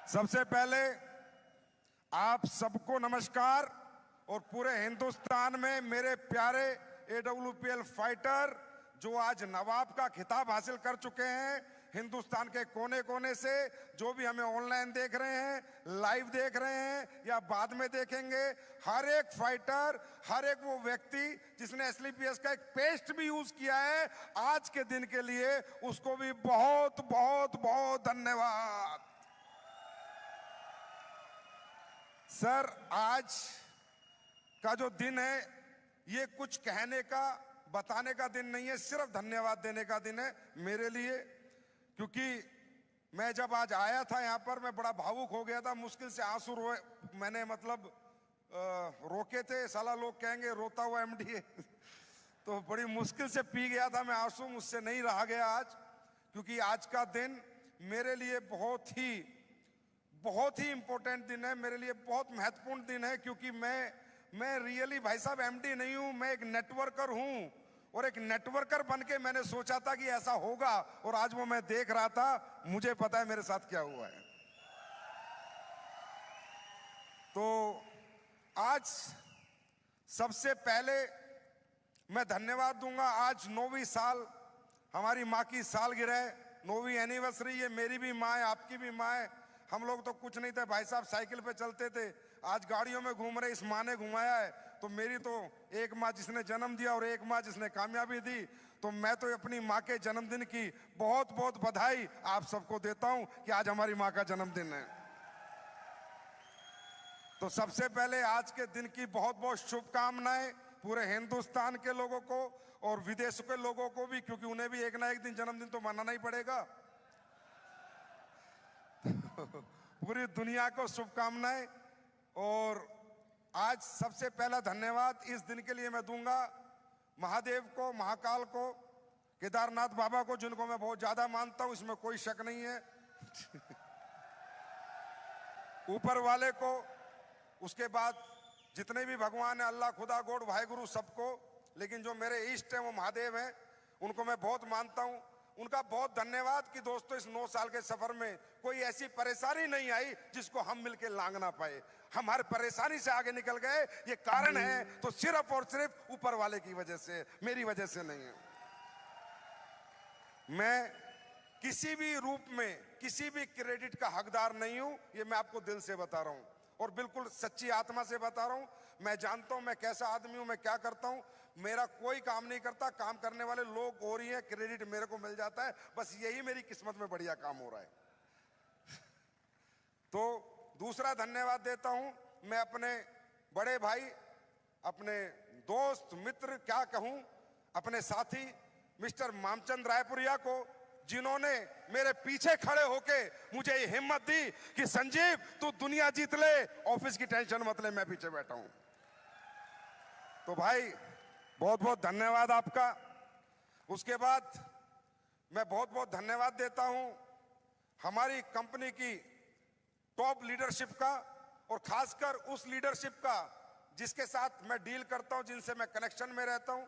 सबसे पहले आप सबको नमस्कार। और पूरे हिंदुस्तान में मेरे प्यारे AWPL फाइटर जो आज नवाब का खिताब हासिल कर चुके हैं, हिंदुस्तान के कोने कोने से जो भी हमें ऑनलाइन देख रहे हैं, लाइव देख रहे हैं या बाद में देखेंगे, हर एक फाइटर, हर एक वो व्यक्ति जिसने SLPS का एक पेस्ट भी यूज किया है आज के दिन के लिए, उसको भी बहुत बहुत बहुत धन्यवाद। सर, आज का जो दिन है ये कुछ कहने का, बताने का दिन नहीं है, सिर्फ धन्यवाद देने का दिन है मेरे लिए। क्योंकि मैं जब आज आया था यहाँ पर, मैं बड़ा भावुक हो गया था, मुश्किल से आंसू रोए मैंने, मतलब रोके थे। साला लोग कहेंगे रोता हुआ MD है तो बड़ी मुश्किल से पी गया था मैं आंसू, मुझसे नहीं रहा गया आज। क्योंकि आज का दिन मेरे लिए बहुत ही इंपॉर्टेंट दिन है, मेरे लिए बहुत महत्वपूर्ण दिन है। क्योंकि मैं रियली भाई साहब MD नहीं हूं, मैं एक नेटवर्कर हूं। और एक नेटवर्कर बन के मैंने सोचा था कि ऐसा होगा, और आज वो मैं देख रहा था, मुझे पता है मेरे साथ क्या हुआ है। तो आज सबसे पहले मैं धन्यवाद दूंगा। आज 9वीं साल हमारी माँ की सालगिरह, 9वीं एनिवर्सरी। ये मेरी भी माँ है, आपकी भी माँ है। हम लोग तो कुछ नहीं थे भाई साहब, साइकिल पे चलते थे, आज गाड़ियों में घूम रहे, इस माँ ने घुमाया है। तो मेरी तो एक माँ जिसने जन्म दिया और एक माँ जिसने कामयाबी दी, तो मैं तो अपनी माँ के जन्मदिन की बहुत बहुत बधाई आप सबको देता हूं कि आज हमारी माँ का जन्मदिन है। तो सबसे पहले आज के दिन की बहुत बहुत शुभकामनाएं पूरे हिंदुस्तान के लोगों को और विदेशों के लोगों को भी, क्योंकि उन्हें भी एक ना एक दिन जन्मदिन तो मनाना ही पड़ेगा। पूरी दुनिया को शुभकामनाएं। और आज सबसे पहला धन्यवाद इस दिन के लिए मैं दूंगा महादेव को, महाकाल को, केदारनाथ बाबा को, जिनको मैं बहुत ज्यादा मानता हूं, इसमें कोई शक नहीं है ऊपर वाले को, उसके बाद जितने भी भगवान है, अल्लाह, खुदा, गॉड, वाहेगुरु, सबको। लेकिन जो मेरे इष्ट हैं वो महादेव हैं, उनको मैं बहुत मानता हूं। उनका बहुत धन्यवाद कि दोस्तों इस 9 साल के सफर में कोई ऐसी परेशानी नहीं आई जिसको हम मिलके लांग ना पाए। हम हर परेशानी से आगे निकल गए। ये कारण है तो सिर्फ और सिर्फ ऊपर वाले की वजह से, मेरी वजह से नहीं है। मैं किसी भी रूप में किसी भी क्रेडिट का हकदार नहीं हूं, ये मैं आपको दिल से बता रहा हूं और बिल्कुल सच्ची आत्मा से बता रहा हूं। मैं जानता हूं मैं कैसा आदमी हूं, मैं क्या करता हूं। मेरा कोई काम नहीं करता, काम करने वाले लोग और ही हैं, क्रेडिट मेरे को मिल जाता है। बस यही मेरी किस्मत में बढ़िया काम हो रहा है तो दूसरा धन्यवाद देता हूं मैं अपने बड़े भाई, अपने दोस्त, मित्र, क्या कहूं, अपने साथी मिस्टर मामचंद रायपुरिया को, जिन्होंने मेरे पीछे खड़े होके मुझे ये हिम्मत दी कि संजीव तू दुनिया जीत ले, ऑफिस की टेंशन मत ले, मैं पीछे बैठा हूं। तो भाई बहुत बहुत धन्यवाद आपका। उसके बाद मैं बहुत बहुत धन्यवाद देता हूं हमारी कंपनी की टॉप लीडरशिप का, और खासकर उस लीडरशिप का जिसके साथ मैं डील करता हूं, जिनसे मैं कनेक्शन में रहता हूं,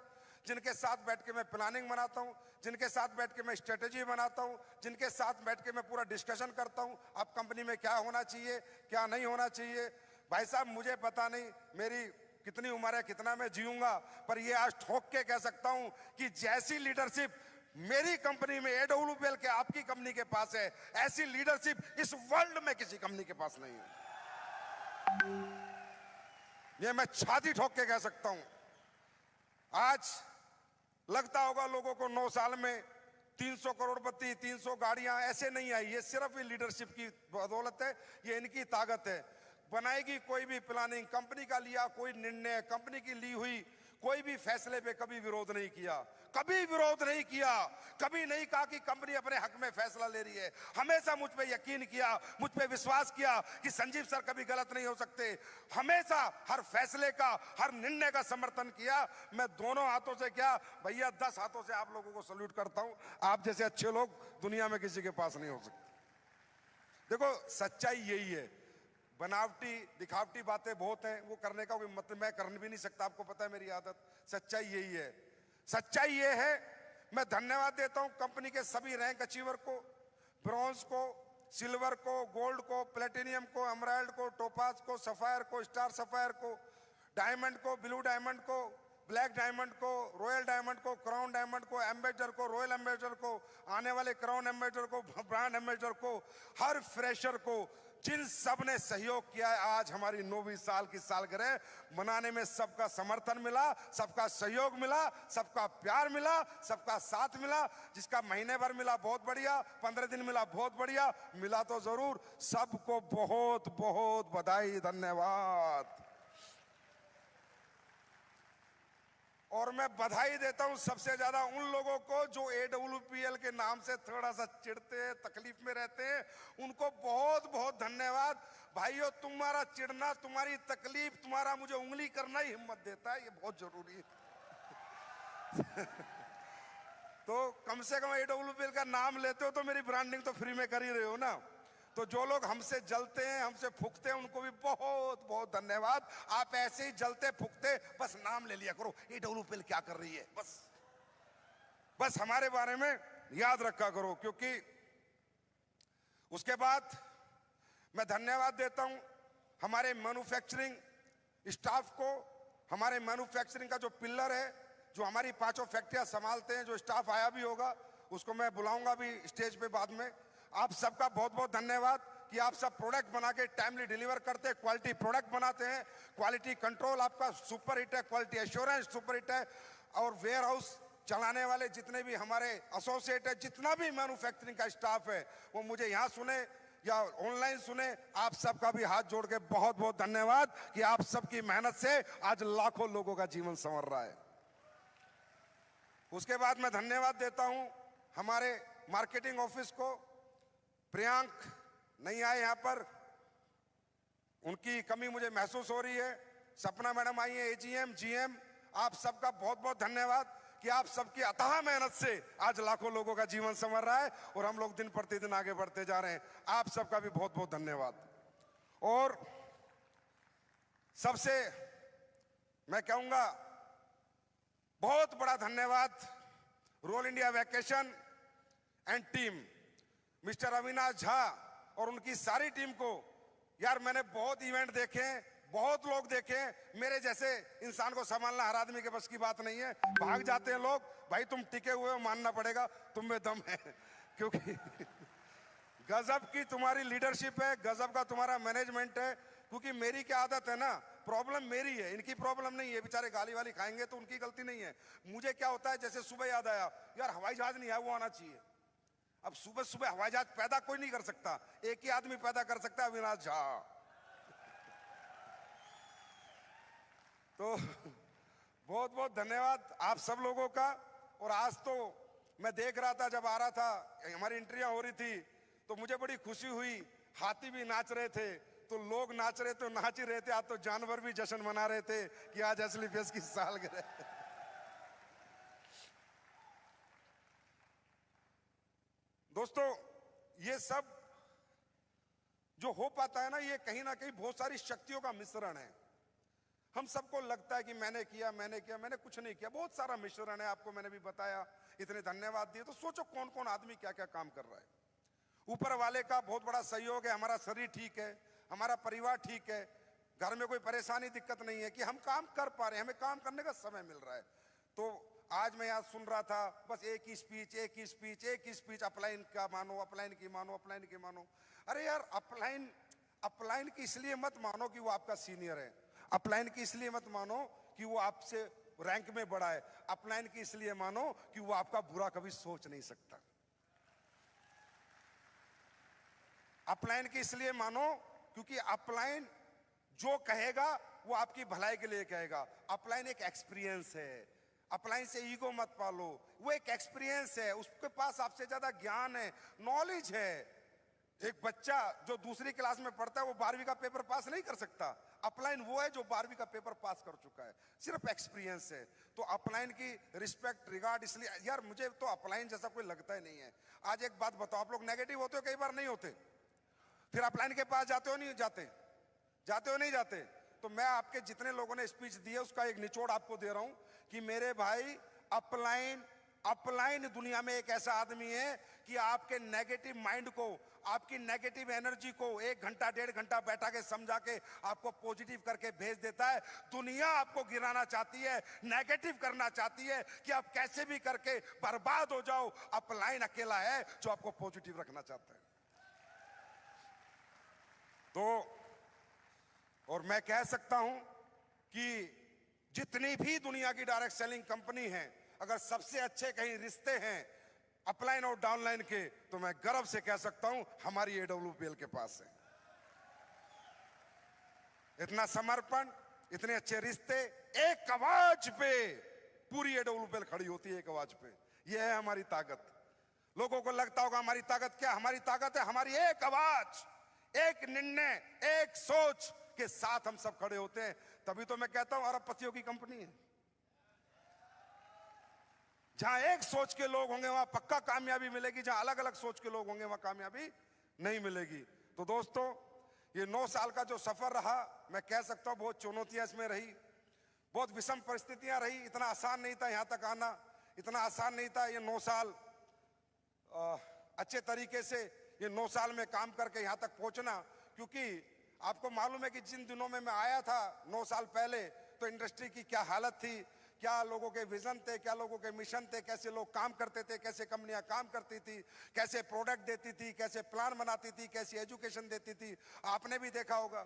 जिनके साथ बैठ के मैं प्लानिंग बनाता हूं, जिनके साथ बैठ के मैं स्ट्रेटेजी बनाता हूं, जिनके साथ बैठ के मैं पूरा डिस्कशन करता हूं अब कंपनी में क्या होना चाहिए, क्या नहीं होना चाहिए। भाई साहब मुझे पता नहीं मेरी कितनी उम्र है, कितना मैं जीऊंगा, पर ये आज ठोक के कह सकता हूं कि जैसी लीडरशिप मेरी कंपनी में, AWPL के आपकी कंपनी के पास है, ऐसी लीडरशिप इस वर्ल्ड में किसी कंपनी के पास नहीं है। ये मैं छाती ठोक के कह सकता हूं। आज लगता होगा लोगों को 9 साल में 300 करोड़पति, 300 गाड़ियां ऐसे नहीं आई। ये सिर्फ लीडरशिप की बदौलत है, ये इनकी ताकत है। बनाएगी कोई भी प्लानिंग, कंपनी का लिया कोई निर्णय, कंपनी की ली हुई कोई भी फैसले पे कभी विरोध नहीं किया, कभी विरोध नहीं किया, कभी नहीं कहा कि कंपनी अपने हक में फैसला ले रही है। हमेशा मुझ पे यकीन किया, मुझ पे विश्वास किया कि संजीव सर कभी गलत नहीं हो सकते। हमेशा हर फैसले का, हर निर्णय का समर्थन किया। मैं दोनों हाथों से क्या भैया 10 हाथों से आप लोगों को सल्यूट करता हूं। आप जैसे अच्छे लोग दुनिया में किसी के पास नहीं हो सकते। देखो सच्चाई यही है, बनावटी दिखावटी बातें बहुत हैं, वो करने का कोई मतलब मैं कर भी नहीं सकता, आपको पता है मेरी आदत। सच्चाई यही है, सच्चाई ये है। मैं धन्यवाद देता हूं कंपनी के सभी रैंक अचीवर को, ब्रॉन्ज को, सिल्वर को, गोल्ड को, प्लेटिनियम को, एमराल्ड को, टोपाज को, सफायर को, स्टार सफायर को, डायमंड को, ब्लू डायमंड को, ब्लैक डायमंड को, रॉयल डायमंड को, क्राउन डायमंड को, एम्बेसडर को, रॉयल एम्बेसडर को, आने वाले क्राउन एम्बेसडर को, ब्रांड एम्बेसडर को, हर फ्रेशर को, जिन सब ने सहयोग किया है, आज हमारी 9वीं साल की सालगिरह मनाने में सबका समर्थन मिला, सबका सहयोग मिला, सबका प्यार मिला, सबका साथ मिला। जिसका महीने भर मिला बहुत बढ़िया, 15 दिन मिला बहुत बढ़िया, मिला तो जरूर। सबको बहुत बहुत बधाई, धन्यवाद। और मैं बधाई देता हूं सबसे ज्यादा उन लोगों को जो AWPL के नाम से थोड़ा सा चिढ़ते हैं, तकलीफ में रहते हैं, उनको बहुत बहुत धन्यवाद। भाइयों, तुम्हारा चिढ़ना, तुम्हारी तकलीफ, तुम्हारा मुझे उंगली करना ही हिम्मत देता है, ये बहुत जरूरी है। तो कम से कम AWPL का नाम लेते हो तो मेरी ब्रांडिंग तो फ्री में कर ही रहे हो ना। तो जो लोग हमसे जलते हैं, हमसे फूकते हैं, उनको भी बहुत बहुत धन्यवाद। आप ऐसे ही जलते फूकते बस नाम ले लिया करो, AWPL क्या कर रही है, बस हमारे बारे में याद रखा करो। क्योंकि उसके बाद मैं धन्यवाद देता हूं हमारे मैन्युफैक्चरिंग स्टाफ को। हमारे मैन्युफैक्चरिंग का जो पिलर है, जो हमारी 5 फैक्ट्रियां संभालते हैं, जो स्टाफ आया भी होगा उसको मैं बुलाऊंगा भी स्टेज पे बाद में। आप सबका बहुत बहुत धन्यवाद कि आप सब प्रोडक्ट बना के टाइमली डिलीवर करते हैं, क्वालिटी प्रोडक्ट बनाते हैं, क्वालिटी कंट्रोल आपका सुपर हिट है, क्वालिटी एश्योरेंस सुपर हिट है। और वेयर हाउस चलाने वाले जितने भी हमारे एसोसिएट है, जितना भी मैन्युफैक्चरिंग का स्टाफ है, वो मुझे यहाँ सुने या ऑनलाइन सुने, आप सबका भी हाथ जोड़ के बहुत बहुत धन्यवाद कि आप सबकी मेहनत से आज लाखों लोगों का जीवन संवर रहा है। उसके बाद मैं धन्यवाद देता हूं हमारे मार्केटिंग ऑफिस को। प्रियांक नहीं आए यहाँ पर, उनकी कमी मुझे महसूस हो रही है। सपना मैडम आई है, AGM, GM, आप सबका बहुत बहुत धन्यवाद कि आप सबकी अथाह मेहनत से आज लाखों लोगों का जीवन संवर रहा है और हम लोग दिन प्रतिदिन आगे बढ़ते जा रहे हैं। आप सबका भी बहुत बहुत धन्यवाद। और सबसे मैं कहूंगा बहुत बड़ा धन्यवाद roll India vacation and team, mister Avinash Jha और उनकी सारी टीम को। यार मैंने बहुत इवेंट देखे, बहुत लोग देखे, मेरे जैसे इंसान को संभालना हर आदमी के बस की बात नहीं है। भाग जाते हैं लोग, भाई तुम टिके हुए हो, मानना पड़ेगा तुम में दम है। क्योंकि गजब की तुम्हारी लीडरशिप है, गजब का तुम्हारा मैनेजमेंट है। क्योंकि मेरी क्या आदत है ना, प्रॉब्लम मेरी है, इनकी प्रॉब्लम नहीं है। बेचारे गाली वाली खाएंगे तो उनकी गलती नहीं है। मुझे क्या होता है, जैसे सुबह याद आया यार हवाई जहाज नहीं है, वो आना चाहिए। अब सुबह सुबह हवाई जहाज पैदा कोई नहीं कर सकता, एक ही आदमी पैदा कर सकता है, अविनाश झा। तो बहुत बहुत धन्यवाद आप सब लोगों का। और आज तो मैं देख रहा था, जब आ रहा था, हमारी एंट्रियां हो रही थी, तो मुझे बड़ी खुशी हुई। हाथी भी नाच रहे थे, तो लोग नाच रहे थे, नाच ही रहे थे। आज तो जानवर भी जश्न मना रहे थे कि आज असली फेस की सालगिरह। दोस्तों, ये सब जो हो पाता है ना, ये कहीं ना कहीं बहुत सारी शक्तियों का मिश्रण है। हम सबको लगता है कि मैंने किया, मैंने कुछ नहीं किया। बहुत सारा मिश्रण है, आपको मैंने भी बताया, इतने धन्यवाद दिए। तो सोचो कौन कौन आदमी क्या क्या काम कर रहा है। ऊपर वाले का बहुत बड़ा सहयोग है, हमारा शरीर ठीक है, हमारा परिवार ठीक है, घर में कोई परेशानी दिक्कत नहीं है कि हम काम कर पा रहे हैं, हमें काम करने का समय मिल रहा है। तो आज मैं यहाँ सुन रहा था, बस एक ही स्पीच, अपलाइन का मानो, अपलाइन की मानो, अपलाइन की मानो। अरे यार, अपलाइन की इसलिए मत मानो कि वो आपका सीनियर है, अपलाइन की इसलिए मत मानो कि वो आपसे रैंक में बड़ा है, अपलाइन की इसलिए मानो कि वो आपका बुरा कभी सोच नहीं सकता। अपलाइन की इसलिए मानो क्योंकि अपलाइन जो कहेगा वो आपकी भलाई के लिए कहेगा। अपलाइन एक एक्सपीरियंस है, अपलाइन से ईगो मत पालो, वो एक एक्सपीरियंस है, उसके पास आपसे ज्यादा ज्ञान है, नॉलेज है। एक बच्चा जो दूसरी क्लास में पढ़ता है वो 12वीं का पेपर पास नहीं कर सकता, अपलाइन वो है जो 12वीं का पेपर पास कर चुका है, सिर्फ एक्सपीरियंस है। तो अपलाइन की रिस्पेक्ट, रिगार्ड, इसलिए यार मुझे तो अपलाइन जैसा कोई लगता ही नहीं है। आज एक बात बताओ, आप लोग नेगेटिव होते हो, कई बार नहीं होते, फिर अपलाइन के पास जाते हो नहीं जाते, जाते हो नहीं जाते। तो मैं आपके जितने लोगों ने स्पीच दी है उसका एक निचोड़ आपको दे रहा हूं कि मेरे भाई, अपलाइन अपलाइन दुनिया में एक ऐसा आदमी है कि आपके नेगेटिव माइंड को, आपकी नेगेटिव एनर्जी को 1 घंटा 1.5 घंटा बैठा के समझा के आपको पॉजिटिव करके भेज देता है। दुनिया आपको गिराना चाहती है, नेगेटिव करना चाहती है कि आप कैसे भी करके बर्बाद हो जाओ। अपलाइन अकेला है जो आपको पॉजिटिव रखना चाहता है। तो और मैं कह सकता हूं कि जितनी भी दुनिया की डायरेक्ट सेलिंग कंपनी है, अगर सबसे अच्छे कहीं रिश्ते हैं अपलाइन और डाउनलाइन के, तो मैं गर्व से कह सकता हूं हमारी AWPL के पास है। इतना समर्पण, इतने अच्छे रिश्ते, एक आवाज पे पूरी AWPL खड़ी होती है, एक आवाज पे। यह है हमारी ताकत। लोगों को लगता होगा हमारी ताकत क्या? हमारी ताकत है हमारी एक आवाज, एक निर्णय, एक सोच के साथ हम सब खड़े होते हैं। तभी तो मैं कहता हूं अरबपतियों की कंपनी है। जहां एक सोच के लोग होंगे वहां पक्का कामयाबी मिलेगी, जहां अलग अलग सोच के लोग होंगे वहां कामयाबी नहीं मिलेगी। तो दोस्तों, ये 9 साल का जो सफर रहा, मैं कह सकता हूं बहुत चुनौतियां इसमें रही, बहुत विषम परिस्थितियां रही। इतना आसान नहीं था यहां तक आना, इतना आसान नहीं था ये 9 साल अच्छे तरीके से ये 9 साल में काम करके यहां तक पहुंचना। क्योंकि आपको मालूम है कि जिन दिनों में मैं आया था 9 साल पहले, तो इंडस्ट्री की क्या हालत थी, क्या लोगों के विजन थे, क्या लोगों के मिशन थे, कैसे लोग काम करते थे, कैसे कंपनियां काम करती थी, कैसे प्रोडक्ट देती थी, कैसे प्लान बनाती थी, कैसी एजुकेशन देती थी, आपने भी देखा होगा।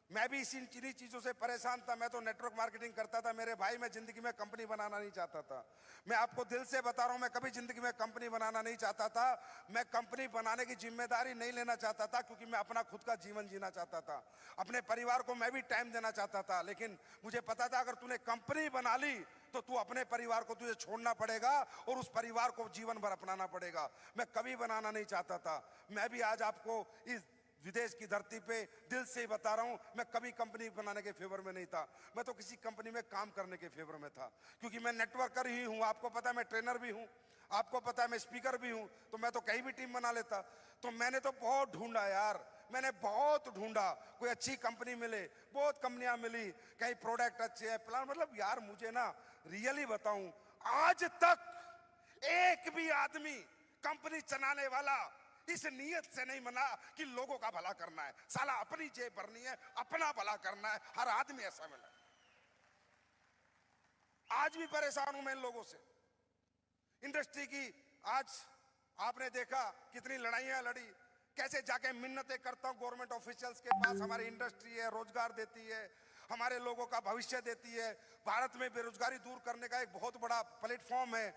मैं भी इन्हीं चीजों से परेशान था। मैं तो नेटवर्क मार्केटिंग करता था मेरे भाई, मैं जिंदगी में कंपनी बनाना नहीं चाहता था। मैं आपको दिल से बता रहा हूं, मैं कभी जिंदगी में कंपनी बनाना नहीं चाहता था। मैं कंपनी बनाने की जिम्मेदारी नहीं लेना चाहता था, क्योंकि मैं अपना खुद का जीवन जीना चाहता था, अपने परिवार को मैं भी टाइम देना चाहता था। लेकिन मुझे पता था अगर तूने कंपनी बना ली तो तू अपने परिवार को तुझे छोड़ना पड़ेगा और उस परिवार को जीवन भर अपनाना पड़ेगा। मैं कभी बनाना नहीं चाहता था। मैं भी आज आपको इस विदेश की धरती पे दिल से ही बता रहा हूं, मैं कभी कंपनी बनाने के फेवर में नहीं था। मैं तो किसी कंपनी में काम करने के फेवर में था, क्योंकि मैं नेटवर्कर ही हूं। आपको पता है मैं ट्रेनर भी हूं, आपको पता है मैं स्पीकर भी हूं, तो मैं तो कहीं भी टीम बना लेता। तो मैंने तो बहुत ढूंढा यार, मैंने बहुत ढूंढा, कोई अच्छी कंपनी मिले। बहुत कंपनियां मिली, कहीं प्रोडक्ट अच्छे है, प्लान, मतलब यार मुझे ना रियली बताऊं, आज तक एक भी आदमी कंपनी चलाने वाला इस नियत से नहीं मना कि लोगों का भला करना है, साला अपनी जेब भरनी है, अपना भला करना है। हर आदमी ऐसा मिला। आज भी परेशान हूं मैं इन लोगों से। इंडस्ट्री की आज आपने देखा कितनी लड़ाइयां लड़ी, कैसे जाके मिन्नतें करता हूं गवर्नमेंट ऑफिशियल्स के पास। हमारी इंडस्ट्री है, रोजगार देती है, हमारे लोगों का भविष्य देती है, भारत में बेरोजगारी दूर करने का एक बहुत बड़ा प्लेटफॉर्म है।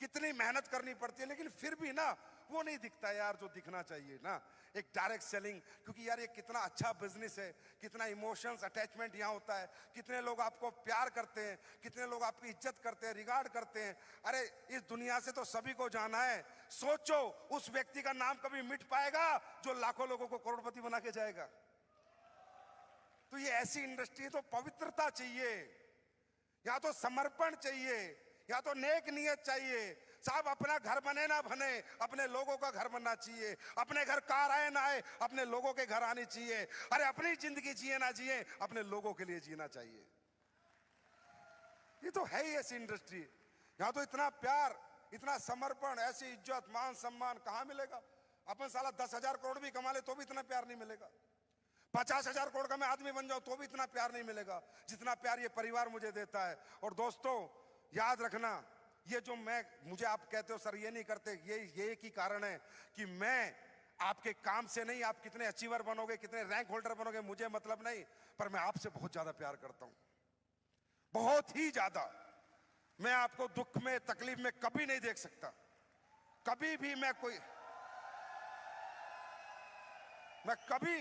कितनी मेहनत करनी पड़ती है, लेकिन फिर भी ना वो नहीं दिखता यार जो दिखना चाहिए ना, एक डायरेक्ट सेलिंग। क्योंकि यार ये कितना अच्छा बिजनेस है, कितना इमोशंस अटैचमेंट यहाँ होता है, कितने लोग आपको प्यार करते हैं, कितने लोग आपकी इज्जत करते हैं, रिगार्ड करते हैं। अरे इस दुनिया से तो सभी को जाना है। सोचो उस व्यक्ति का नाम कभी मिट पाएगा जो लाखों लोगों को करोड़पति बना के जाएगा? तो ये ऐसी इंडस्ट्री है, तो पवित्रता चाहिए, या तो समर्पण चाहिए, या तो नेक नियत चाहिए। साहब अपना घर बने ना बने, अपने लोगों का घर बनना चाहिए। अपने घर कार आए ना आए, अपने लोगों के घर आनी चाहिए। अरे अपनी जिंदगी जिए ना जिए, अपने लोगों के लिए जीना चाहिए। ये तो है ही ऐसी इंडस्ट्री। यहां तो इतना प्यार, इतना समर्पण, ऐसी इज्जत मान सम्मान कहां मिलेगा? अपन साला 10,000 करोड़ भी कमा ले तो भी इतना प्यार नहीं मिलेगा। 50,000 करोड़ का मैं आदमी बन जाऊं तो भी इतना प्यार नहीं मिलेगा जितना प्यार ये परिवार मुझे देता है। और दोस्तों याद रखना, ये जो मुझे आप कहते हो सर ये नहीं करते, ये एक ही कारण है कि मैं आपके काम से नहीं, आप कितने अचीवर बनोगे, कितने रैंक होल्डर बनोगे, मुझे मतलब नहीं, पर मैं आपसे बहुत ज्यादा प्यार करता हूं, बहुत ही ज्यादा। मैं आपको दुख में, तकलीफ में कभी नहीं देख सकता। कभी भी मैं कभी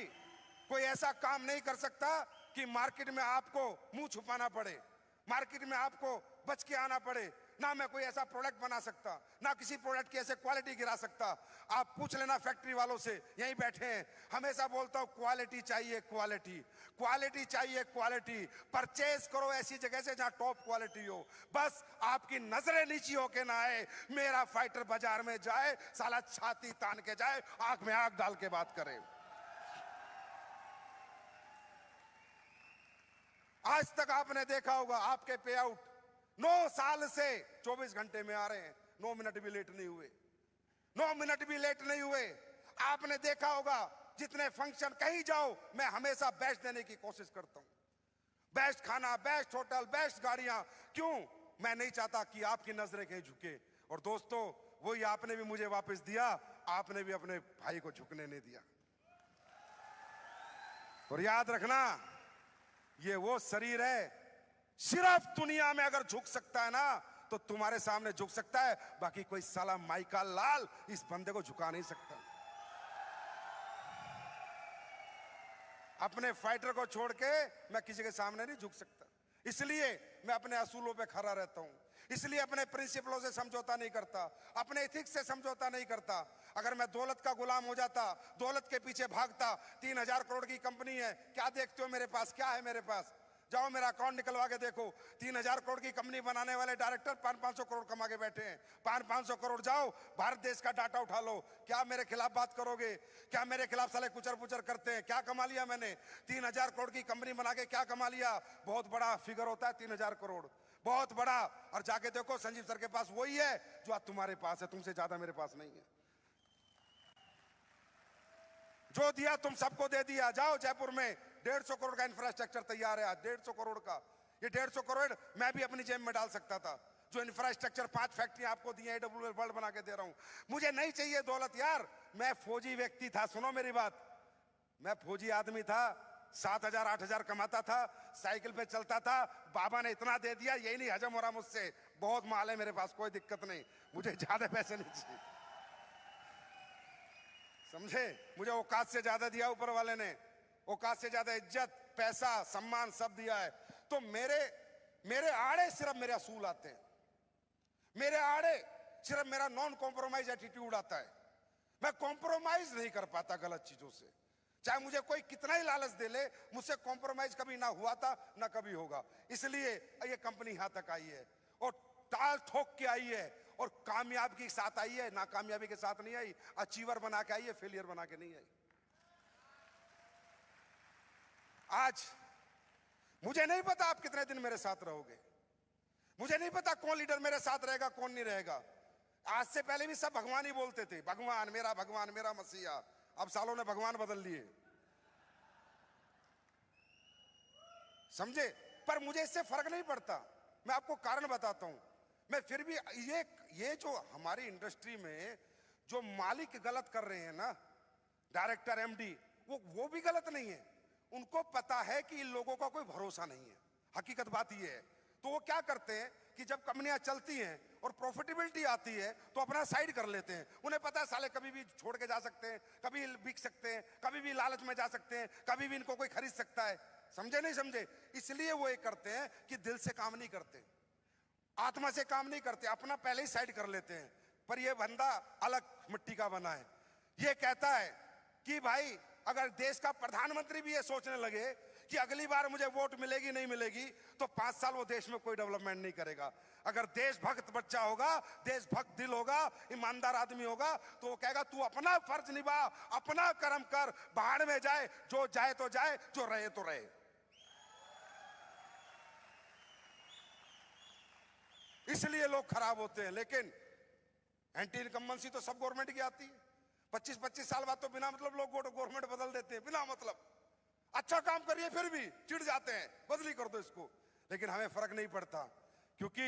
कोई ऐसा काम नहीं कर सकता कि मार्केट में आपको मुंह छुपाना पड़े, मार्केट में आपको बच के आना पड़े। ना मैं कोई ऐसा प्रोडक्ट बना सकता, ना किसी प्रोडक्ट की ऐसे क्वालिटी गिरा सकता। आप पूछ लेना फैक्ट्री वालों से, यहीं बैठे हैं, हमेशा बोलता हूं क्वालिटी चाहिए, क्वालिटी, क्वालिटी चाहिए, क्वालिटी। परचेज करो ऐसी जगह से जहां टॉप क्वालिटी हो। बस आपकी नजरें नीची होके ना आए। मेरा फाइटर बाजार में जाए, साला छाती तान के जाए, आंख में आंख डाल के बात करे। आज तक आपने देखा होगा आपके पे आउट 9 साल से 24 घंटे में आ रहे हैं, 9 मिनट भी लेट नहीं हुए, 9 मिनट भी लेट नहीं हुए। आपने देखा होगा जितने फंक्शन कहीं जाओ, मैं हमेशा बेस्ट देने की कोशिश करता हूं। बेस्ट खाना, बेस्ट होटल, बेस्ट गाड़ियां। क्यों? मैं नहीं चाहता कि आपकी नजरें कहीं झुके। और दोस्तों, वही आपने भी मुझे वापस दिया, आपने भी अपने भाई को झुकने नहीं दिया। और याद रखना, ये वो शरीर है, सिर्फ दुनिया में अगर झुक सकता है ना, तो तुम्हारे सामने झुक सकता है, बाकी कोई साला माइका लाल इस बंदे को झुका नहीं सकता। अपने फाइटर को छोड़ के मैं किसी के सामने नहीं झुक सकता। इसलिए मैं अपने असूलों पे खड़ा रहता हूं, इसलिए अपने प्रिंसिपलों से समझौता नहीं करता, अपने एथिक्स से समझौता नहीं करता। अगर मैं दौलत का गुलाम हो जाता, दौलत के पीछे भागता, 3000 करोड़ की कंपनी है, क्या देखते हो मेरे पास, क्या है मेरे पास? जाओ मेरा अकाउंट निकलवा के देखो। 3000 करोड़ की कंपनी बनाने वाले डायरेक्टर 500-500 करोड़ कमा के बैठे हैं। 500-500 करोड़, जाओ भारत देश का डाटा उठा लो। क्या मेरे खिलाफ बात करोगे? क्या मेरे खिलाफ साले कुचर पुचर करते हैं? क्या कमा लिया मैंने? 3000 करोड़ की कंपनी बना के क्या कमा लिया? बहुत बड़ा फिगर होता है 3000 करोड़, बहुत बड़ा। और जाके देखो संजीव सर के पास वही है जो आज तुम्हारे पास है, तुमसे ज्यादा मेरे पास नहीं है। जो दिया तुम सबको दे दिया। जाओ जयपुर में 150 करोड़ का इंफ्रास्ट्रक्चर तैयार है आज, 150 करोड़ का। ये 150 करोड़ मैं भी अपनी जेब में डाल सकता था। जो इंफ्रास्ट्रक्चर 5 फैक्ट्रियां आपको दी हैं, AWL वर्ल्ड बना के दे रहा हूं। मुझे नहीं चाहिए दौलत यार, मैं फौजी व्यक्ति था। सुनो मेरी बात, मैं फौजी आदमी था, 7,000-8,000 कमाता था, साइकिल पे चलता था। बाबा ने इतना दे दिया, यही नहीं हजम हो रहा मुझसे। बहुत माल है मेरे पास, कोई दिक्कत नहीं, मुझे ज्यादा पैसे नहीं चाहिए, समझे? मुझे औकात से ज्यादा दिया ऊपर वाले ने, औकात से ज्यादा इज्जत, पैसा, सम्मान सब दिया है। तो मेरे आड़े सिर्फ मेरे असूल आते हैं, मेरे आड़े सिर्फ मेरा नॉन कॉम्प्रोमाइज एटीट्यूड आता है। मैं कॉम्प्रोमाइज नहीं कर पाता गलत चीजों से, चाहे मुझे कोई कितना ही लालच दे ले, मुझसे कॉम्प्रोमाइज कभी ना हुआ था ना कभी होगा। इसलिए ये कंपनी यहां तक आई है और ताल ठोक के आई है और कामयाबी के साथ आई है, नाकामयाबी के साथ नहीं आई। अचीवर बना के आई है, फेलियर बना के नहीं आई। आज मुझे नहीं पता आप कितने दिन मेरे साथ रहोगे, मुझे नहीं पता कौन लीडर मेरे साथ रहेगा कौन नहीं रहेगा। आज से पहले भी सब भगवान ही बोलते थे, भगवान मेरा मसीहा। अब सालों ने भगवान बदल लिए, समझे? पर मुझे इससे फर्क नहीं पड़ता। मैं आपको कारण बताता हूं। मैं फिर भी ये जो हमारी इंडस्ट्री में जो मालिक गलत कर रहे हैं ना, डायरेक्टर, MD, वो भी गलत नहीं है। उनको पता है कि इन लोगों का कोई भरोसा नहीं है, हकीकत बात ये है। तो वो क्या करते हैं कि जब कंपनियां चलती हैं और प्रॉफिटेबिलिटी आती है तो अपना साइड कर लेते हैं। उन्हें पता है साले कभी भी छोड़ के जा सकते हैं, कभी बिक सकते हैं, कभी भी लालच में जा सकते हैं, कभी भी इनको कोई खरीद सकता है। समझे नहीं समझे? इसलिए वो ये करते हैं कि दिल से काम नहीं करते, आत्मा से काम नहीं करते, अपना पहले ही साइड कर लेते हैं। पर ये बंदा अलग मिट्टी का बना है। ये कहता है कि भाई अगर देश का प्रधानमंत्री भी ये सोचने लगे कि अगली बार मुझे वोट मिलेगी नहीं मिलेगी, तो 5 साल वो देश में कोई डेवलपमेंट नहीं करेगा। अगर देशभक्त बच्चा होगा, देशभक्त दिल होगा, ईमानदार आदमी होगा, तो वो कहेगा तू अपना फर्ज निभा, अपना कर्म कर, बाहर में जाए, जो जाए तो जाए, जो रहे तो रहे। इसलिए लोग खराब होते हैं। लेकिन एंटी इनकम्बेंसी तो सब गवर्नमेंट की आती है। 25-25 साल बाद तो बिना मतलब लोग गवर्नमेंट बदल देते हैं, बिना मतलब। अच्छा काम करिए फिर भी चिढ़ जाते हैं, बदली कर दो इसको। लेकिन हमें फर्क नहीं पड़ता, क्योंकि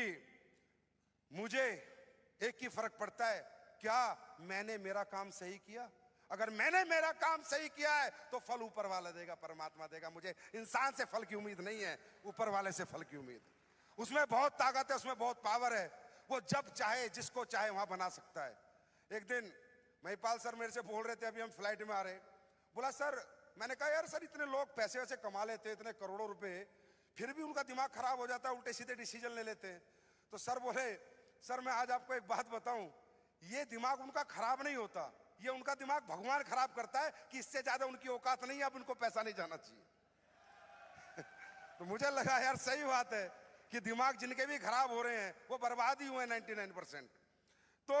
मुझे एक ही फर्क पड़ता है, क्या मैंने मेरा काम सही किया? अगर मैंने मेरा काम सही किया है तो फल ऊपर वाला देगा, परमात्मा देगा। मुझे इंसान से फल की उम्मीद नहीं है, ऊपर वाले से फल की उम्मीद। उसमें बहुत ताकत है, उसमें बहुत पावर है। वो जब चाहे जिसको चाहे वहां बना सकता है। एक दिन महिपाल सर मेरे से बोल रहे थे, अभी हम फ्लाइट में आ रहे, बोला सर, मैंने कहा यार सर इतने लोग पैसे वैसे कमा लेते हैं, इतने करोड़ों रुपए, फिर भी उनका दिमाग खराब हो जाता है, उल्टे सीधे डिसीजन ले लेते हैं। तो सर बोले, सर मैं आज आपको एक बात बताऊं, ये दिमाग उनका खराब नहीं होता, ये उनका दिमाग भगवान खराब करता है कि इससे ज्यादा उनकी औकात नहीं है, अब उनको पैसा नहीं जाना चाहिए। तो मुझे लगा यार सही बात है कि दिमाग जिनके भी खराब हो रहे हैं वो बर्बाद ही हुए 99%। तो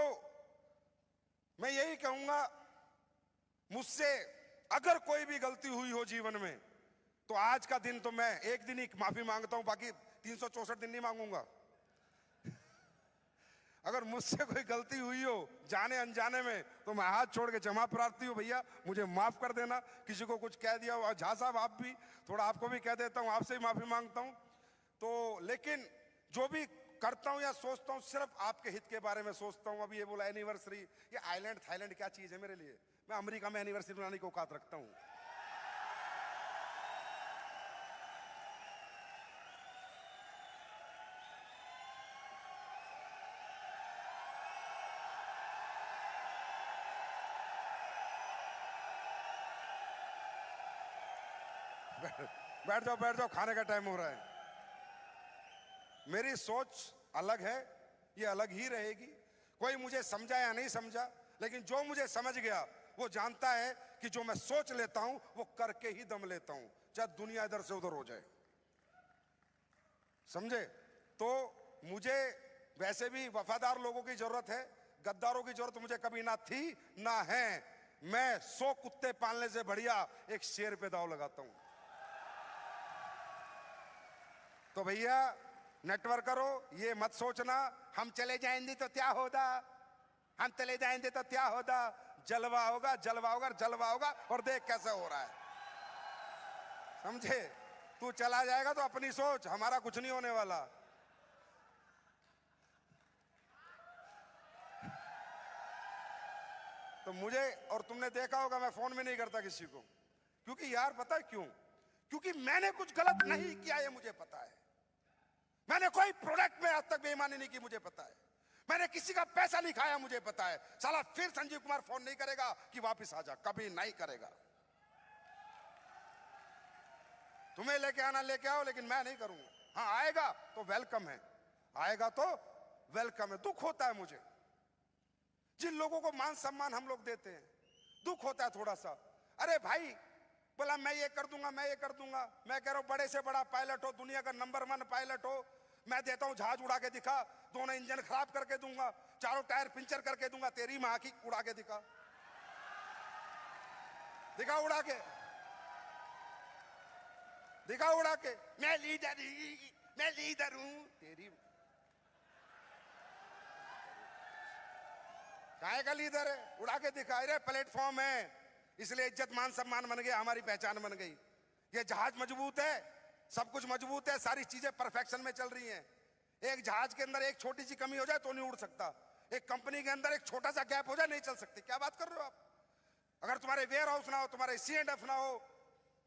मैं यही कहूंगा, मुझसे अगर कोई भी गलती हुई हो जीवन में, तो आज का दिन तो मैं एक दिन ही माफी मांगता हूं, बाकी 364 दिन नहीं मांगूंगा। अगर मुझसे कोई गलती हुई हो जाने अनजाने में तो मैं हाथ छोड़ के क्षमा प्रार्थी हूँ, भैया मुझे माफ कर देना। किसी को कुछ कह दिया हो, और झा साहब आप भी, थोड़ा आपको भी कह देता हूँ, आपसे भी माफी मांगता हूँ। तो लेकिन जो भी करता हूँ या सोचता हूँ सिर्फ आपके हित के बारे में सोचता हूँ। अभी ये बोला एनिवर्सरी, ये आइलैंड थाईलैंड क्या चीज है मेरे लिए। मैं अमेरिका में एनिवर्सरी मनाने की औकात रखता हूँ। बैठ जाओ बैठ जाओ, खाने का टाइम हो रहा है। मेरी सोच अलग है, ये अलग ही रहेगी। कोई मुझे समझा या नहीं समझा, लेकिन जो मुझे समझ गया वो जानता है कि जो मैं सोच लेता हूं वो करके ही दम लेता हूं, चाहे दुनिया इधर से उधर हो जाए। समझे? तो मुझे वैसे भी वफादार लोगों की जरूरत है, गद्दारों की जरूरत मुझे कभी ना थी ना है। मैं 100 कुत्ते पालने से बढ़िया एक शेर पे दांव लगाता हूं। तो भैया नेटवर्क करो, ये मत सोचना हम चले जाएंगे तो क्या होगा, हम चले जाएंगे तो क्या होगा। जलवा होगा, जलवा होगा, जलवा होगा, और देख कैसे हो रहा है। समझे? तू चला जाएगा तो अपनी सोच, हमारा कुछ नहीं होने वाला। तो मुझे, और तुमने देखा होगा मैं फोन में नहीं करता किसी को, क्योंकि यार पता है क्यों? क्योंकि मैंने कुछ गलत नहीं किया, ये मुझे पता है। मैंने कोई प्रोडक्ट में आज तक बेईमानी नहीं की, मुझे पता है। मैंने किसी का पैसा नहीं खाया, मुझे पता है। साला फिर संजीव कुमार फोन नहीं करेगा कि वापस आ जा, कभी नहीं करेगा। तुम्हें लेके आना लेके आओ, लेकिन मैं नहीं करूंगा। हाँ आएगा तो वेलकम है, आएगा तो वेलकम है। दुख होता है मुझे जिन लोगों को मान सम्मान हम लोग देते हैं, दुख होता है थोड़ा सा। अरे भाई बोला मैं ये कर दूंगा, मैं ये कर दूंगा। मैं कह रहा हूं बड़े से बड़ा पायलट हो, दुनिया का नंबर 1 पायलट हो, मैं देता हूं जहाज उड़ा के दिखा, दोनों इंजन खराब करके दूंगा, चारों टायर पंचर करके दूंगा, तेरी मां की उड़ा के दिखा, दिखा उड़ा के, दिखा उड़ा के। मैं लीडर हूं, तेरी काहे का लीडर है? उड़ा के दिखा। अरे प्लेटफॉर्म है, इसलिए इज्जत मान सम्मान बन गया, हमारी पहचान बन गई। ये जहाज मजबूत है, सब कुछ मजबूत है, सारी चीजें परफेक्शन में चल रही हैं। एक जहाज के अंदर एक छोटी सी कमी हो जाए तो नहीं उड़ सकता। एक कंपनी के अंदर एक छोटा सा गैप हो जाए नहीं चल सकती। क्या बात कर रहे हो आप? अगर तुम्हारे वेयर हाउस ना हो, तुम्हारे C&F ना हो,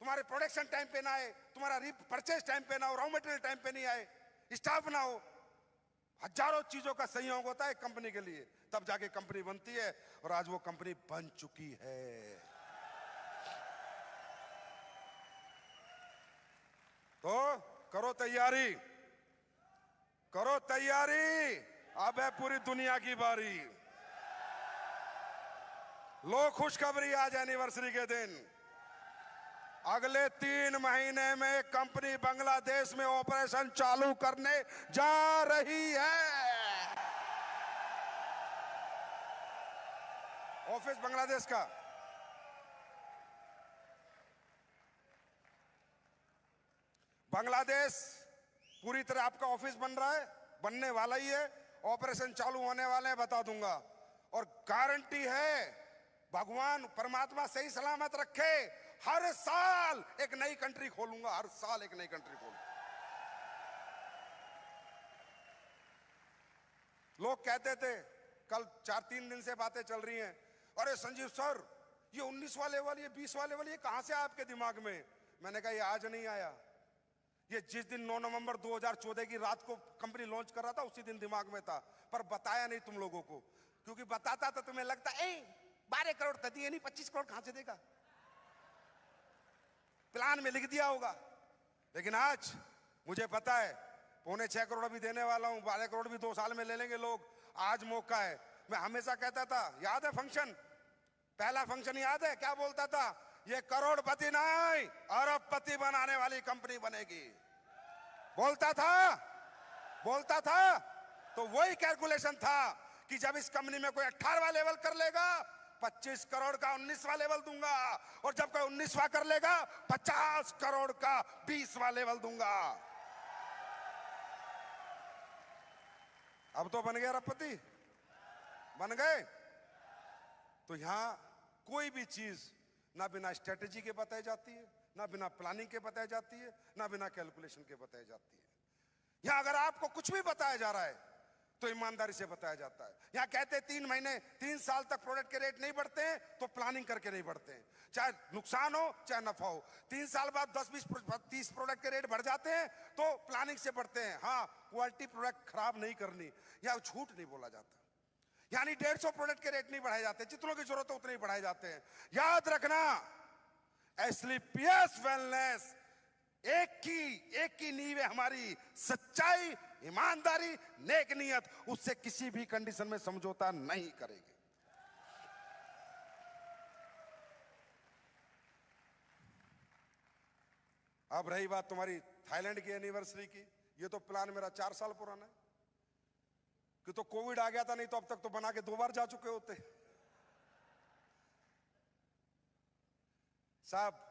तुम्हारे प्रोडक्शन टाइम पे ना आए, तुम्हारा परचेज टाइम पे ना हो, रॉ मटेरियल टाइम पे नहीं आए, स्टाफ ना हो, हजारों चीजों का संयोग होता है कंपनी के लिए, तब जाके कंपनी बनती है। और आज वो कंपनी बन चुकी है। तो करो तैयारी, करो तैयारी, अब है पूरी दुनिया की बारी। लो खुशखबरी आज एनिवर्सरी के दिन, अगले 3 महीने में कंपनी बांग्लादेश में ऑपरेशन चालू करने जा रही है। ऑफिस बांग्लादेश का, बांग्लादेश पूरी तरह आपका ऑफिस बन रहा है, बनने वाला ही है, ऑपरेशन चालू होने वाले हैं, बता दूंगा। और गारंटी है भगवान परमात्मा सही सलामत रखे, हर साल एक नई कंट्री खोलूंगा, हर साल एक नई कंट्री खोलूंगा। लोग कहते थे, कल 4-3 दिन से बातें चल रही हैं, अरे संजीव सर ये 19 वाले वाली, ये 20 वाले वाली, ये कहां से आपके दिमाग में? मैंने कहा ये आज नहीं आया, ये जिस दिन 9 नवंबर 2014 की रात को कंपनी लॉन्च कर रहा था उसी दिन दिमाग में था, पर बताया नहीं तुम लोगों को, क्योंकि बताता तो तुम्हें लगता 12 करोड़ तो दिए नहीं, 25 करोड़ कहां से देगा, प्लान में लिख दिया होगा। लेकिन आज मुझे पता है 5.25 करोड़ अभी देने वाला हूं, 12 करोड़ भी 2 साल में ले लेंगे लोग। आज मौका है। मैं हमेशा कहता था, याद है फंक्शन, पहला फंक्शन याद है, क्या बोलता था? ये करोड़पति नहीं अरबपति बनाने वाली कंपनी बनेगी, बोलता था, बोलता था। तो वही कैलकुलेशन था कि जब इस कंपनी में कोई 18वां लेवल कर लेगा 25 करोड़ का 19वां लेवल दूंगा, और जब कोई 19वां कर लेगा 50 करोड़ का 20वां लेवल दूंगा। अब तो बन गया अरबपति। बन गए। तो यहां कोई भी चीज ना बिना स्ट्रेटेजी के बताई जाती है, ना बिना प्लानिंग के बताई जाती है, ना बिना कैलकुलेशन के बताई जाती है। यहां अगर आपको कुछ भी बताया जा रहा है तो ईमानदारी से बताया जाता है। यहां कहते 3 महीने 3 साल तक प्रोडक्ट के रेट नहीं बढ़ते हैं तो प्लानिंग करके नहीं बढ़ते हैं, चाहे नुकसान हो चाहे नफा हो। 3 साल बाद 10-20-30 प्रोडक्ट के रेट बढ़ जाते हैं तो प्लानिंग से बढ़ते हैं। हाँ, क्वालिटी प्रोडक्ट खराब नहीं करनी, या झूठ नहीं बोला जाता। यानी 150 प्रोडक्ट के रेट नहीं बढ़ाए जाते, जितनों की जरूरत है उतने ही बढ़ाए जाते हैं। याद रखना, एस्क्लेपियस वेलनेस एक की नींव है हमारी, सच्चाई, ईमानदारी, नेक नियत। उससे किसी भी कंडीशन में समझौता नहीं करेंगे। अब रही बात तुम्हारी थाईलैंड की एनिवर्सरी की, ये तो प्लान मेरा 4 साल पुराना है कि तो कोविड आ गया था, नहीं तो अब तक तो बना के 2 बार जा चुके होते। साहब,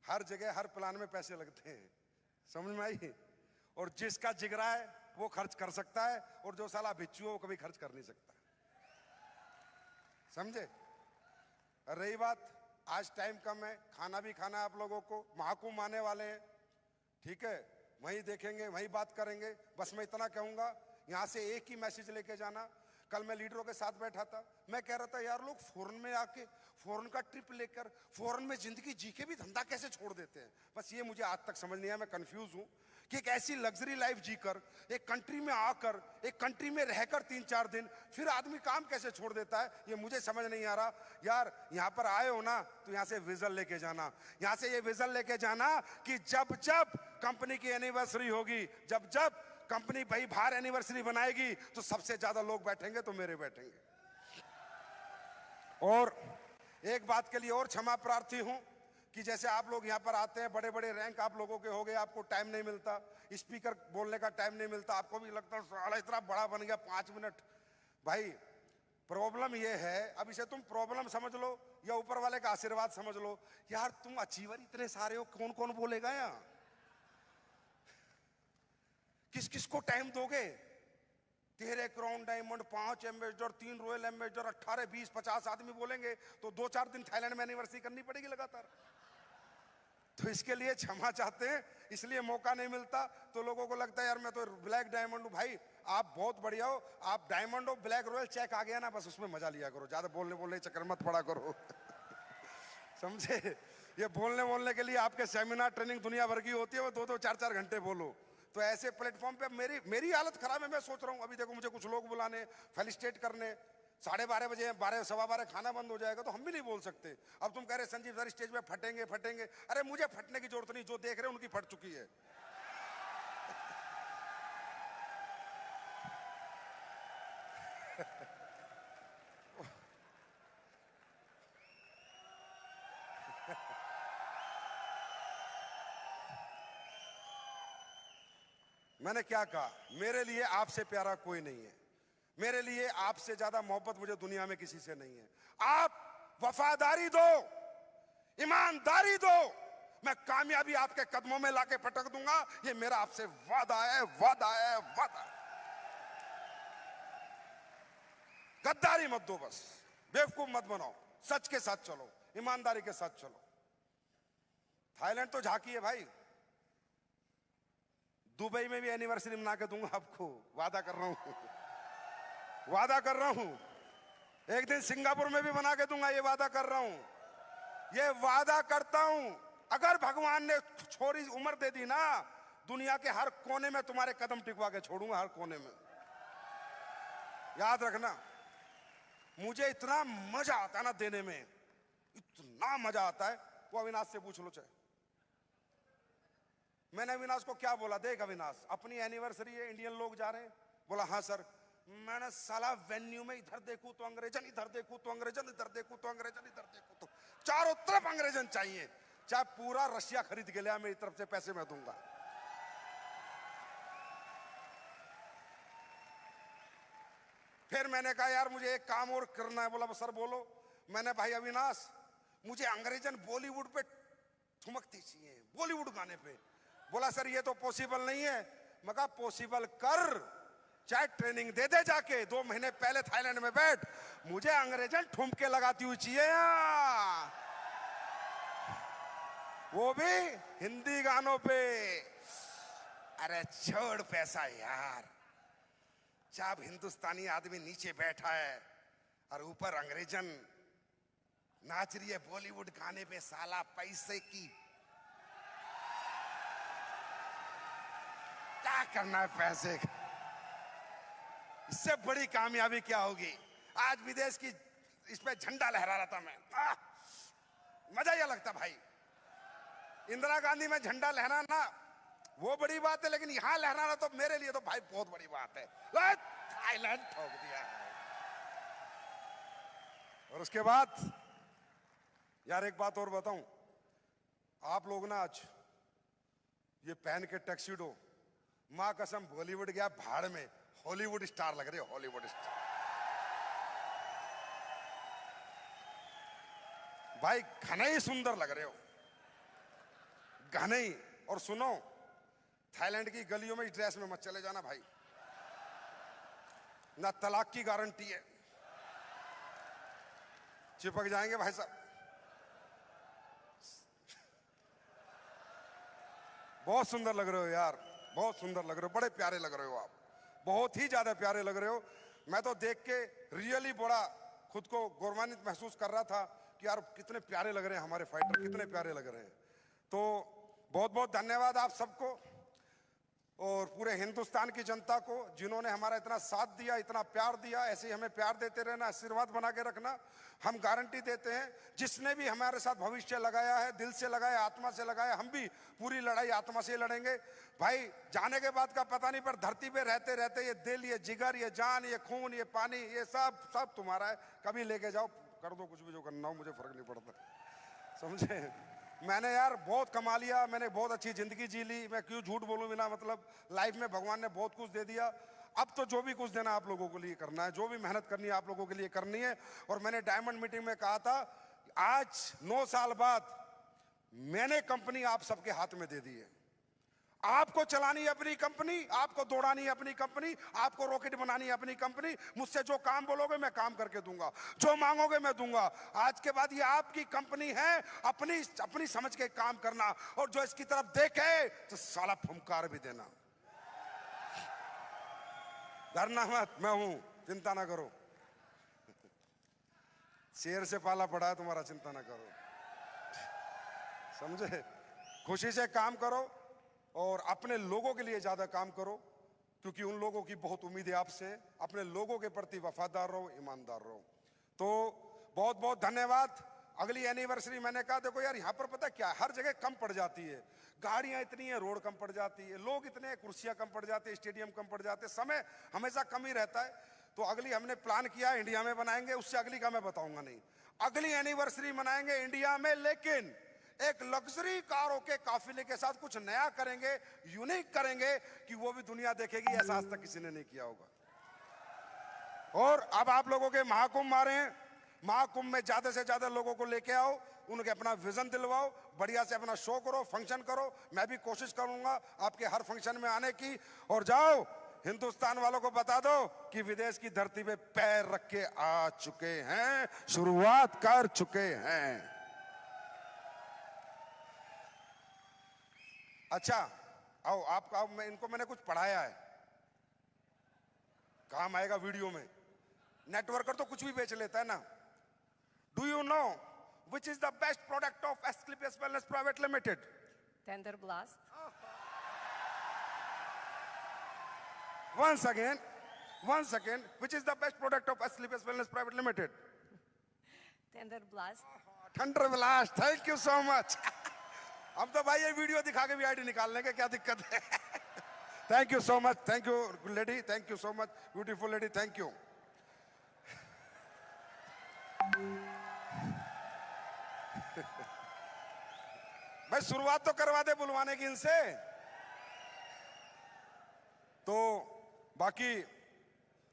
हर जगह हर प्लान में पैसे लगते हैं, समझ में आई? और जिसका जिगरा है वो खर्च कर सकता है, और जो साला बिच्छू है वो कभी खर्च कर नहीं सकता, समझे? रही बात, आज टाइम कम है, खाना भी खाना है आप लोगों को, महाकुंभ आने वाले हैं, ठीक है, वहीं देखेंगे, वहीं बात करेंगे। बस मैं इतना कहूंगा, यहां से एक ही मैसेज लेके जाना। कल मैं लीडरों के साथ बैठा था, मैं कह रहा था यार लोग फॉरेन में आके फॉरेन का ट्रिप लेकर फॉरेन में जिंदगी जी के भी धंधा कैसे छोड़ देते हैं। बस ये मुझे आज तक समझ नहीं आया, मैं कंफ्यूज हूं कि एक ऐसी लग्जरी लाइफ जीकर, एक कंट्री में आकर, एक कंट्री में रहकर 3-4 दिन फिर आदमी काम कैसे छोड़ देता है, ये मुझे समझ नहीं आ रहा। यार यहां पर आए हो ना तो यहां से विजन लेके जाना, यहां से ये विजन लेके जाना कि जब जब कंपनी की एनिवर्सरी होगी, जब जब कंपनी भाई बाहर एनिवर्सरी बनाएगी तो सबसे ज्यादा लोग बैठेंगे तो मेरे बैठेंगे। और एक बात के लिए और क्षमा प्रार्थी हूं कि जैसे आप लोग यहां पर आते हैं, बड़े बड़े रैंक आप लोगों के हो गए, आपको टाइम नहीं मिलता, स्पीकर बोलने का टाइम नहीं मिलता, आपको भी लगता है साला इतना बड़ा बन गया 5 मिनट। भाई प्रॉब्लम ये है, अब इसे तुम प्रॉब्लम समझ लो या ऊपर वाले का आशीर्वाद समझ लो। यार तुम अचीवर इतने सारे हो, कौन कौन बोलेगा यहां? किस किस को टाइम दोगे? 13 crown diamond, 5 ambassador, 3 royal ambassador, 18, 20, 50 आदमी बोलेंगे तो 2-4 दिन थाईलैंड में एनिवर्सरी करनी पड़ेगी लगातार। तो इसके लिए क्षमा चाहते हैं, इसलिए मौका नहीं मिलता। तो लोगों को लगता है यार मैं तो ब्लैक डायमंड हूं। भाई आप बहुत बढ़िया हो, आप डायमंड हो, ब्लैक रॉयल चेक आ गया ना, बस उसमें मजा लिया करो, ज्यादा बोलने बोलने चक्कर मत पड़ा करो। समझे? ये बोलने के लिए आपके सेमिनार ट्रेनिंग दुनिया भर की होती है, वो 2-2, 4-4 घंटे बोलो। तो ऐसे प्लेटफॉर्म पे मेरी हालत खराब है। मैं सोच रहा हूं, अभी देखो मुझे कुछ लोग बुलाने, फेलिसिटेट करने, 12:30 बजे 12-12:15 खाना बंद हो जाएगा तो हम भी नहीं बोल सकते। अब तुम कह रहे संजीव सर स्टेज पे फटेंगे। अरे मुझे फटने की जरूरत नहीं, जो देख रहे हैं उनकी फट चुकी है। मैंने क्या कहा? मेरे लिए आपसे प्यारा कोई नहीं है, मेरे लिए आपसे ज्यादा मोहब्बत मुझे दुनिया में किसी से नहीं है। आप वफादारी दो, ईमानदारी दो, मैं कामयाबी आपके कदमों में लाके पटक दूंगा। ये मेरा आपसे वादा है, वादा है, वादा। गद्दारी मत दो, बस बेवकूफ मत बनाओ, सच के साथ चलो, ईमानदारी के साथ चलो। थाईलैंड तो झांकी है भाई, दुबई में भी एनिवर्सरी मना के दूंगा आपको, वादा कर रहा हूं, वादा कर रहा हूं। एक दिन सिंगापुर में भी बना के दूंगा, ये वादा कर रहा हूं, ये वादा करता हूं। अगर भगवान ने छोरी उम्र दे दी ना, दुनिया के हर कोने में तुम्हारे कदम टिकवा के छोड़ूंगा, हर कोने में। याद रखना, मुझे इतना मजा आता है ना देने में, इतना मजा आता है। वो अविनाश से पूछ लो चाहे। मैंने अविनाश को क्या बोला, देख अविनाश अपनी एनिवर्सरी है, इंडियन लोग जा रहे हैं। बोला हाँ सर। मैंने साला वेन्यू में इधर देखूं तो अंग्रेजन, इधर देखूं तो अंग्रेजन, इधर देखूं तो अंग्रेजन, इधर देखूं तो चारों तरफ अंग्रेजन चाहिए, चाहे पूरा रशिया खरीद के लिया, मेरी तरफ से पैसे मैं दूंगा। फिर मैंने कहा यार मुझे एक काम और करना है। बोला सर बोलो। मैंने भाई अविनाश मुझे अंग्रेजन बॉलीवुड पे ठुमकती चाहिए, बॉलीवुड गाने पे। बोला सर ये तो पॉसिबल नहीं है। मैं कहा पॉसिबल कर, चाहे ट्रेनिंग दे दे जाके, 2 महीने पहले थाईलैंड में बैठ, मुझे अंग्रेजन ठुमके लगाती हुई चाहिए यहाँ, वो भी हिंदी गानों पे। अरे छोड़ पैसा यार, जब हिंदुस्तानी आदमी नीचे बैठा है और ऊपर अंग्रेजन नाच रही है बॉलीवुड गाने पे, साला पैसे की क्या करना है पैसे का, इससे बड़ी कामयाबी क्या होगी। आज विदेश की इस पे झंडा लहरा रहा था मैं, मजा ही लगता भाई। इंदिरा गांधी में झंडा लहराना वो बड़ी बात है, लेकिन यहां लहराना तो मेरे लिए तो भाई बहुत बड़ी बात है। थाईलैंड ठोक दिया है। और उसके बाद यार एक बात और बताऊं, आप लोग ना आज ये पहन के टैक्सीडो, मां कसम बॉलीवुड गया भाड़ में, हॉलीवुड स्टार लग रहे हो, हॉलीवुड स्टार भाई, घने ही सुंदर लग रहे हो, घने ही। और सुनो, थाईलैंड की गलियों में इस ड्रेस में मत चले जाना भाई, ना तलाक की गारंटी है, चिपक जाएंगे भाई साहब। बहुत सुंदर लग रहे हो यार, बहुत सुंदर लग रहे हो, बड़े प्यारे लग रहे हो आप, बहुत ही ज्यादा प्यारे लग रहे हो। मैं तो देख के रियली बड़ा खुद को गौरवान्वित महसूस कर रहा था कि यार कितने प्यारे लग रहे हैं हमारे फाइटर, कितने प्यारे लग रहे हैं। तो बहुत बहुत धन्यवाद आप सबको और पूरे हिंदुस्तान की जनता को जिन्होंने हमारा इतना साथ दिया, इतना प्यार दिया। ऐसे ही हमें प्यार देते रहना, आशीर्वाद बना के रखना। हम गारंटी देते हैं, जिसने भी हमारे साथ भविष्य लगाया है, दिल से लगाया, आत्मा से लगाया, हम भी पूरी लड़ाई आत्मा से लड़ेंगे भाई। जाने के बाद का पता नहीं, पर धरती पे रहते रहते ये दिल, ये जिगर, ये जान, ये खून, ये पानी, ये सब तुम्हारा है। कभी लेके जाओ, कर दो कुछ भी जो करना हो, मुझे फर्क नहीं पड़ता, समझे। मैंने यार बहुत कमा लिया, मैंने बहुत अच्छी जिंदगी जी ली, मैं क्यों झूठ बोलूं बिना मतलब। लाइफ में भगवान ने बहुत कुछ दे दिया, अब तो जो भी कुछ देना आप लोगों के लिए करना है, जो भी मेहनत करनी है आप लोगों के लिए करनी है। और मैंने डायमंड मीटिंग में कहा था, आज 9 साल बाद मैंने कंपनी आप सबके हाथ में दे दी है। आपको चलानी है अपनी कंपनी, आपको दौड़ानी है अपनी कंपनी, आपको रॉकेट बनानी है अपनी कंपनी। मुझसे जो काम बोलोगे मैं काम करके दूंगा, जो मांगोगे मैं दूंगा। आज के बाद ये आपकी कंपनी है, अपनी समझ के काम करना, और जो इसकी तरफ देखे तो साला फुमकार भी देना। डरना मत, मैं हूं, चिंता ना करो। शेर से पाला पड़ा है तुम्हारा, चिंता ना करो, समझे। खुशी से काम करो और अपने लोगों के लिए ज्यादा काम करो, क्योंकि उन लोगों की बहुत उम्मीद है आपसे। अपने लोगों के प्रति वफादार रहो, ईमानदार रहो। तो बहुत बहुत धन्यवाद। अगली एनिवर्सरी मैंने कहा, देखो यार यहाँ पर पता क्या है, हर जगह कम पड़ जाती है, गाड़ियां इतनी है, रोड कम पड़ जाती है, लोग इतने, कुर्सियां कम पड़ जाती है, स्टेडियम कम पड़ जाते, समय हमेशा कम ही रहता है। तो अगली हमने प्लान किया इंडिया में बनाएंगे, उससे अगली का मैं बताऊंगा नहीं। अगली एनिवर्सरी मनाएंगे इंडिया में, लेकिन एक लग्जरी कारों के काफिले के साथ कुछ नया करेंगे, यूनिक करेंगे, कि वो भी दुनिया देखेगी, ऐसा आज तक किसी ने नहीं किया होगा। और अब आप लोगों के महाकुंभ आ रहे हैं, महाकुंभ में ज्यादा से ज्यादा लोगों को लेके आओ, उनके अपना विजन दिलवाओ, बढ़िया से अपना शो करो, फंक्शन करो। मैं भी कोशिश करूंगा आपके हर फंक्शन में आने की। और जाओ हिंदुस्तान वालों को बता दो कि विदेश की धरती पे पैर रख के आ चुके हैं, शुरुआत कर चुके हैं। अच्छा आओ, आपका इनको मैंने कुछ पढ़ाया है, काम आएगा वीडियो में। नेटवर्कर तो कुछ भी बेच लेता है ना। Do you know which is the best product of Asclepius wellness private limited? Tender Blast. Once again, which is the best product of Asclepius Wellness Private Limited? Tender Blast. Thunder Blast, thank you so much. हम तो भाई ये video दिखा के भी ID निकाल लेंगे, क्या दिक्कत है। Thank you so much, thank you lady, thank you so much beautiful lady, thank you. भाई शुरुआत तो करवा दे बुलवाने की इनसे। तो बाकी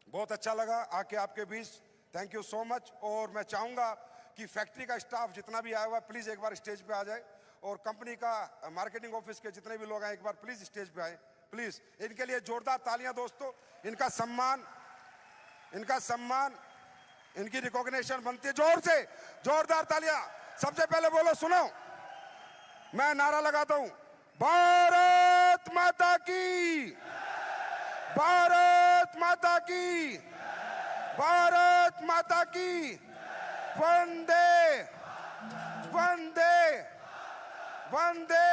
बहुत अच्छा लगा आके आपके बीच, थैंक यू सो मच। और मैं चाहूंगा कि फैक्ट्री का स्टाफ जितना भी आया हुआ प्लीज एक बार स्टेज पे आ जाए, और कंपनी का मार्केटिंग ऑफिस के जितने भी लोग आए एक बार प्लीज स्टेज पे आए। प्लीज इनके लिए जोरदार तालियां दोस्तों। इनका सम्मान, इनकी रिकॉग्निशन बनती है। जोर से जोरदार तालियां। सबसे पहले बोलो, सुनो, मैं नारा लगाता हूं, भारत माता की, भारत माता की, भारत माता की, वंदे वंदे वंदे